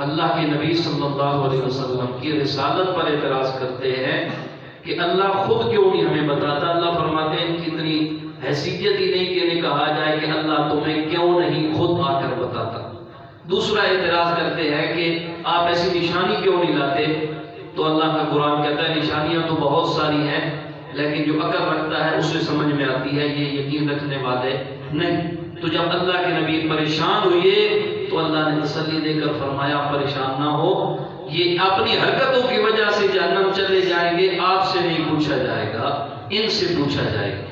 اللہ کے نبی صلی اللہ علیہ وسلم کی رسالت پر اعتراض کرتے ہیں کہ اللہ خود کیوں نہیں ہمیں بتاتا. اللہ فرماتے ہیں ان کی اتنی حیثیت ہی نہیں کہ انہیں کہا جائے کہ اللہ تمہیں کیوں نہیں خود آ کر بتاتا. دوسرا اعتراض کرتے ہیں کہ آپ ایسی نشانی کیوں نہیں لاتے. تو اللہ کا قرآن کہتا ہے نشانیاں تو بہت ساری ہیں، لیکن جو عقل رکھتا ہے اسے سمجھ میں آتی ہے، یہ یقین رکھنے والے نہیں. تو جب اللہ کے نبی پریشان ہوئے تو اللہ نے تسلی دے کر فرمایا پریشان نہ ہو، یہ اپنی حرکتوں کی وجہ سے جہنم چلے جائیں گے، آپ سے نہیں پوچھا جائے گا، ان سے پوچھا جائے گا.